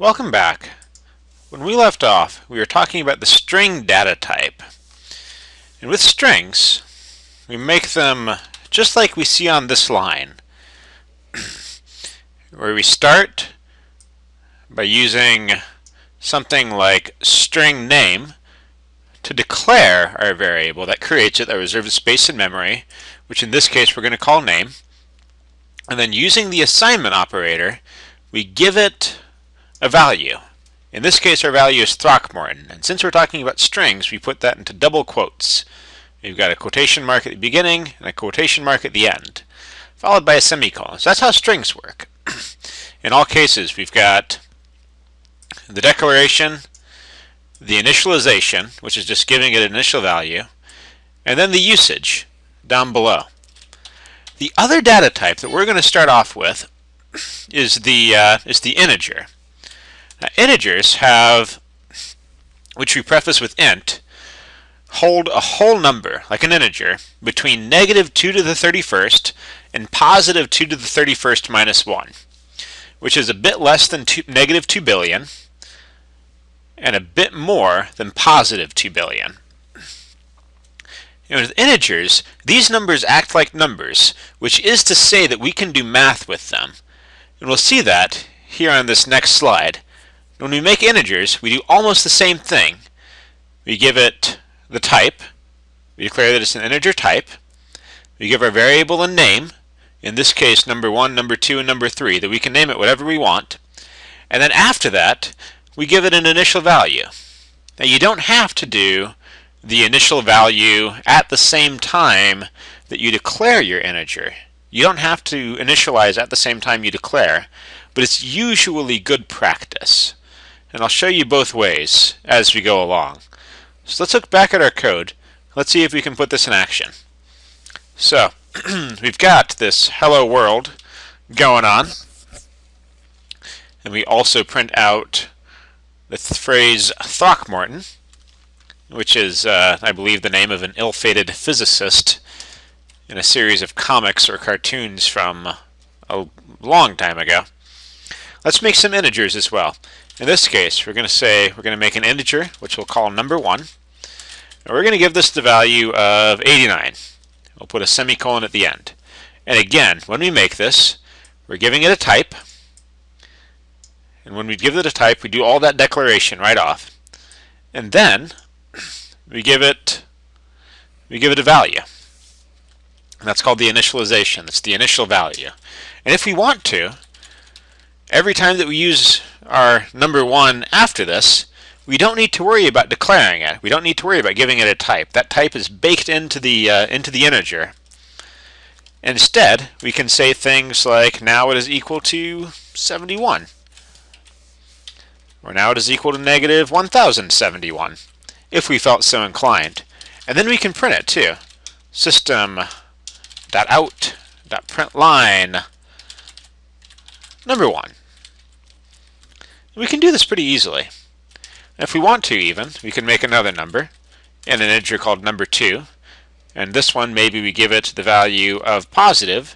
Welcome back. When we left off, we were talking about the string data type. And with strings, we make them just like we see on this line, where we start by using something like string name to declare our variable that creates it, that reserves space in memory, which in this case we're going to call name. And then using the assignment operator, we give it a value. In this case, our value is Throckmorton, and since we're talking about strings, we put that into double quotes. We've got a quotation mark at the beginning and a quotation mark at the end, followed by a semicolon. So that's how strings work. In all cases, we've got the declaration, the initialization, which is just giving it an initial value, and then the usage down below. The other data type that we're going to start off with is the integer. Now, integers have, which we preface with int, hold a whole number, like an integer, between negative 2 to the 31st and positive 2 to the 31st minus 1, which is a bit less than negative 2 billion and a bit more than positive 2 billion. With integers, these numbers act like numbers, which is to say that we can do math with them. And we'll see that here on this next slide. When we make integers, we do almost the same thing. We give it the type. We declare that it's an integer type. We give our variable a name, in this case number 1, number 2, and number 3, that we can name it whatever we want. And then after that, we give it an initial value. Now you don't have to do the initial value at the same time that you declare your integer. You don't have to initialize at the same time you declare, but it's usually good practice. And I'll show you both ways as we go along. So let's look back at our code. Let's see if we can put this in action. So we've got this hello world going on, and we also print out the phrase Throckmorton, which is, I believe, the name of an ill-fated physicist in a series of comics or cartoons from a long time ago. Let's make some integers as well. In this case, we're going to make an integer, which we'll call number 1. And we're going to give this the value of 89. We'll put a semicolon at the end. And again, when we make this, we're giving it a type. And when we give it a type, we do all that declaration right off. And then we give it a value. And that's called the initialization. It's the initial value. And if we want to, every time that we use our number 1 after this, we don't need to worry about declaring it. We don't need to worry about giving it a type. That type is baked into the integer. Instead, we can say things like, now it is equal to 71. Or now it is equal to negative 1071, if we felt so inclined. And then we can print it too. System.out.println number 1. We can do this pretty easily. And if we want to even, we can make another number, and an integer called number 2. And this one, maybe we give it the value of positive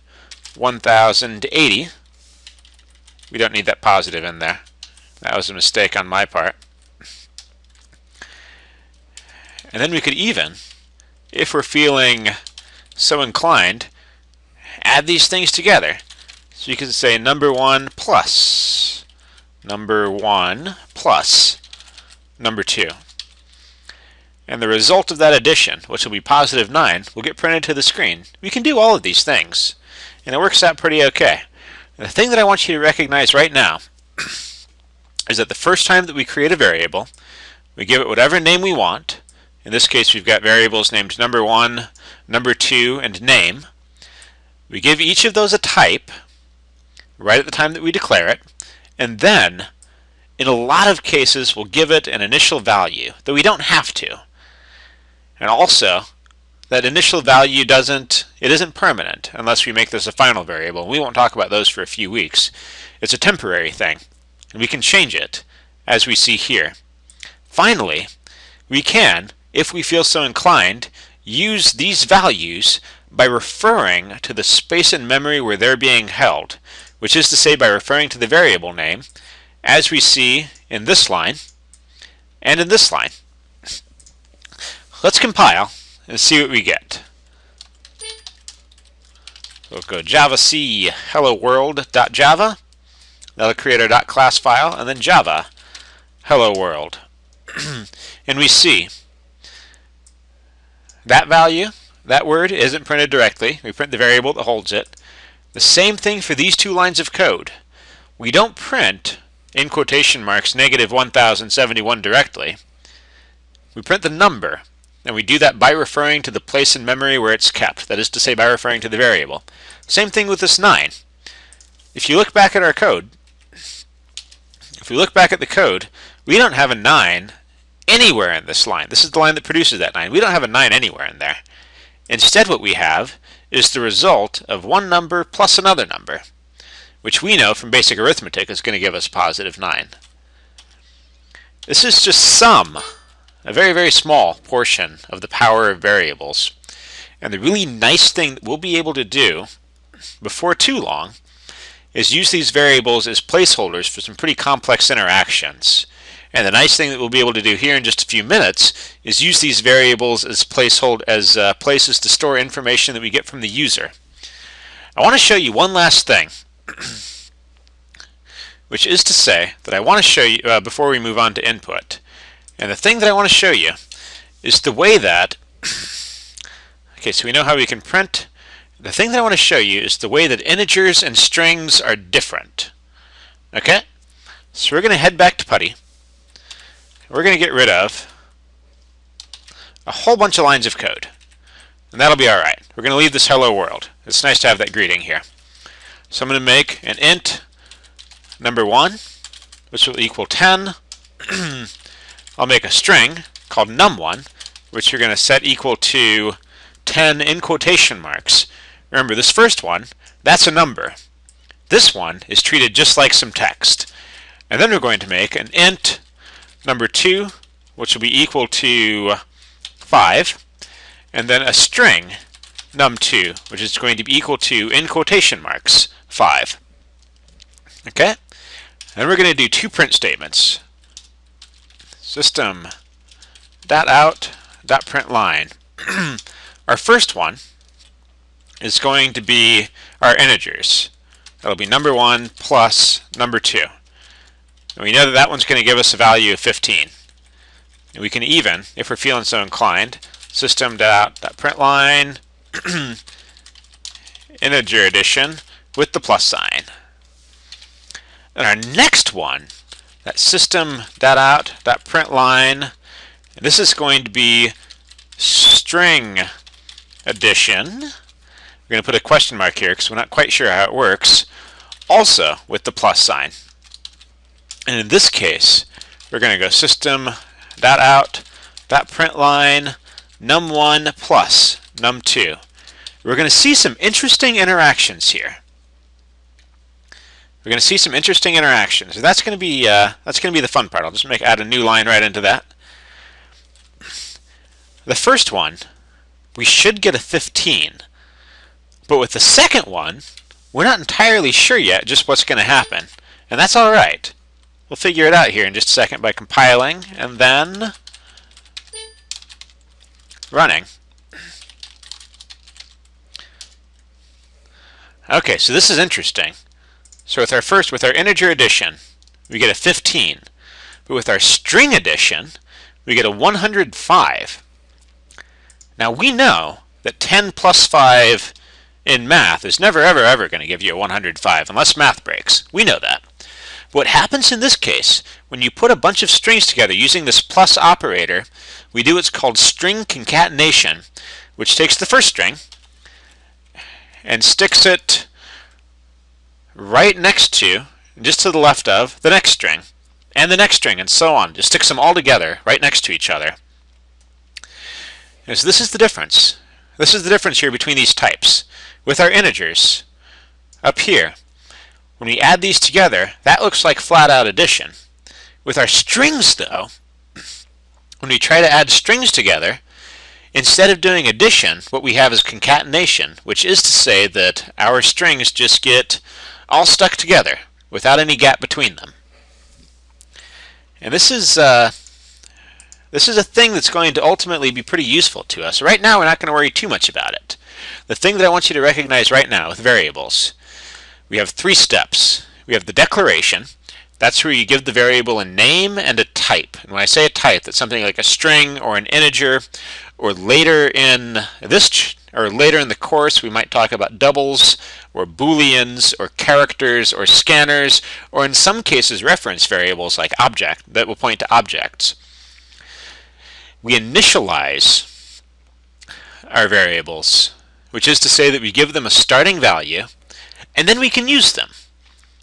1080. We don't need that positive in there. That was a mistake on my part. And then we could even, if we're feeling so inclined, add these things together. So you can say number 1 plus number 1 plus number 2. And the result of that addition, which will be positive 9, will get printed to the screen. We can do all of these things, and it works out pretty okay. And the thing that I want you to recognize right now is that the first time that we create a variable, we give it whatever name we want. In this case, we've got variables named number 1, number 2, and name. We give each of those a type right at the time that we declare it, and then, in a lot of cases, we'll give it an initial value, though we don't have to. And also, that initial value isn't permanent unless we make this a final variable. We won't talk about those for a few weeks. It's a temporary thing, and we can change it, as we see here. Finally, we can, if we feel so inclined, use these values by referring to the space in memory where they're being held, which is to say by referring to the variable name, as we see in this line and in this line. Let's compile and see what we get. We'll go javac hello world.java. That'll create our .class file, and then java hello world. And we see that value, that word, isn't printed directly. We print the variable that holds it. The same thing for these two lines of code. We don't print, in quotation marks, -1071 directly. We print the number, and we do that by referring to the place in memory where it's kept. That is to say, by referring to the variable. Same thing with this 9. If you look back at our code, if we look back at the code, we don't have a 9 anywhere in this line. This is the line that produces that 9. We don't have a 9 anywhere in there. Instead, what we have is the result of one number plus another number, which we know from basic arithmetic is going to give us positive 9. This is just some, a very, very small portion of the power of variables. And the really nice thing that we'll be able to do before too long is use these variables as placeholders for some pretty complex interactions. And the nice thing that we'll be able to do here in just a few minutes is use these variables as places to store information that we get from the user. I want to show you one last thing, which is to say that I want to show you, before we move on to input, and the thing that I want to show you is the way that, okay, so we know how we can print. The thing that I want to show you is the way that integers and strings are different. Okay? So we're going to head back to PuTTY. We're going to get rid of a whole bunch of lines of code. And that'll be alright. We're going to leave this hello world. It's nice to have that greeting here. So I'm going to make an int number 1, which will equal 10. I'll make a string called num1, which we're going to set equal to 10 in quotation marks. Remember, this first one, that's a number. This one is treated just like some text. And then we're going to make an int number 2, which will be equal to 5, and then a string num2, which is going to be equal to, in quotation marks, 5. Okay? And we're going to do two print statements. System.out.println. Our first one is going to be our integers. That'll be number 1 plus number 2. And we know that that one's going to give us a value of 15. And we can even, if we're feeling so inclined, system.out.println integer addition with the plus sign. And our next one, that system.out.println, this is going to be string addition. We're going to put a question mark here because we're not quite sure how it works, also with the plus sign. And in this case, we're going to go system.out.println num1 plus num2. We're going to see some interesting interactions here. We're going to see some interesting interactions. That's going to be the fun part. I'll just add a new line right into that. The first one, we should get a 15. But with the second one, we're not entirely sure yet just what's going to happen. And that's all right. We'll figure it out here in just a second by compiling and then running. Okay, so this is interesting. So with our integer addition, we get a 15. But with our string addition, we get a 105. Now we know that 10 plus 5 in math is never ever ever going to give you a 105 unless math breaks. We know that. What happens in this case, when you put a bunch of strings together using this plus operator, we do what's called string concatenation, which takes the first string and sticks it right next to, just to the left of, the next string, and the next string, and so on. Just sticks them all together right next to each other. And so this is the difference. This is the difference here between these types. With our integers, up here, when we add these together, that looks like flat-out addition. With our strings, though, when we try to add strings together, instead of doing addition, what we have is concatenation, which is to say that our strings just get all stuck together without any gap between them. And this is a thing that's going to ultimately be pretty useful to us. Right now, we're not going to worry too much about it. The thing that I want you to recognize right now with variables, we have 3 steps. We have the declaration. That's where you give the variable a name and a type. And when I say a type, that's something like a string or an integer, or later in the course we might talk about doubles or booleans or characters or scanners, or in some cases reference variables like object that will point to objects. We initialize our variables, which is to say that we give them a starting value and then we can use them.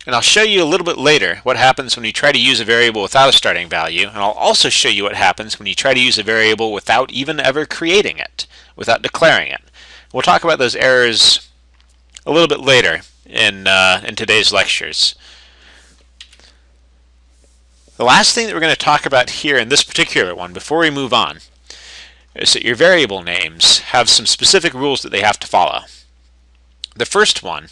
And I'll show you a little bit later what happens when you try to use a variable without a starting value, and I'll also show you what happens when you try to use a variable without even ever creating it, without declaring it. We'll talk about those errors a little bit later in today's lectures. The last thing that we're going to talk about here in this particular one, before we move on, is that your variable names have some specific rules that they have to follow. The first one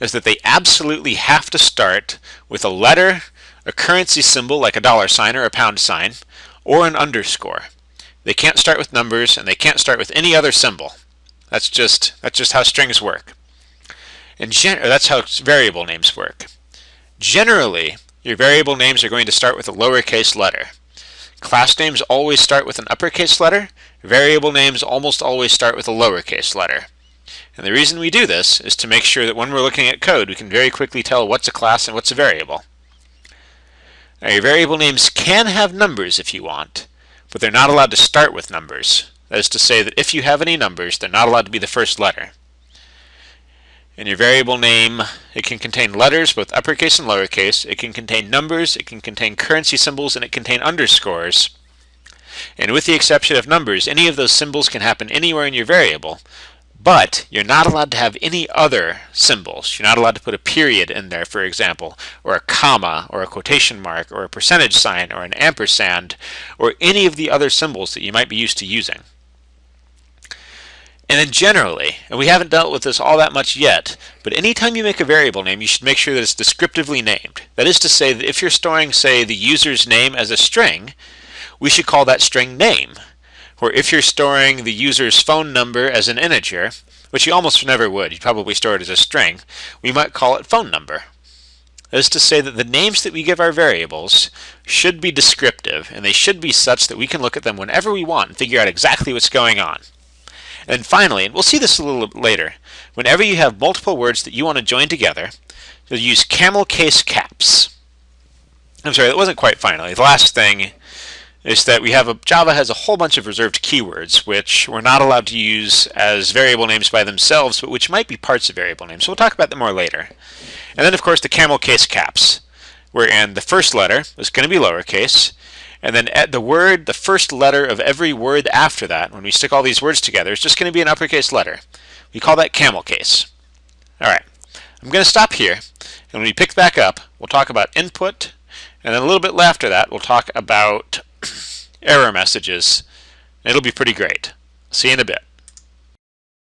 is that they absolutely have to start with a letter, a currency symbol like a $sign or a £sign, or an underscore. They can't start with numbers, and they can't start with any other symbol. That's just how strings work. That's how variable names work. Generally, your variable names are going to start with a lowercase letter. Class names always start with an uppercase letter. Variable names almost always start with a lowercase letter. And the reason we do this is to make sure that when we're looking at code, we can very quickly tell what's a class and what's a variable. Now, your variable names can have numbers if you want, but they're not allowed to start with numbers. That is to say that if you have any numbers, they're not allowed to be the first letter. In your variable name, it can contain letters, both uppercase and lowercase. It can contain numbers, it can contain currency symbols, and it can contain underscores. And with the exception of numbers, any of those symbols can happen anywhere in your variable. But you're not allowed to have any other symbols. You're not allowed to put a period in there, for example, or a comma, or a quotation mark, or a percentage sign, or an ampersand, or any of the other symbols that you might be used to using. And then generally, and we haven't dealt with this all that much yet, but anytime you make a variable name, you should make sure that it's descriptively named. That is to say that if you're storing, say, the user's name as a string, we should call that string name. Or if you're storing the user's phone number as an integer, which you almost never would, you'd probably store it as a string, we might call it phone number. That is to say that the names that we give our variables should be descriptive, and they should be such that we can look at them whenever we want and figure out exactly what's going on. And finally, and we'll see this a little bit later, whenever you have multiple words that you want to join together, you'll use camel case caps. I'm sorry, that wasn't quite finally. The last thing is that Java has a whole bunch of reserved keywords which we're not allowed to use as variable names by themselves, but which might be parts of variable names. So we'll talk about them more later. And then, of course, the camel case caps, wherein the first letter is going to be lowercase, and then the first letter of every word after that, when we stick all these words together, is just going to be an uppercase letter. We call that camel case. All right, I'm going to stop here, and when we pick back up, we'll talk about input, and then a little bit after that, we'll talk about error messages. It'll be pretty great. See you in a bit.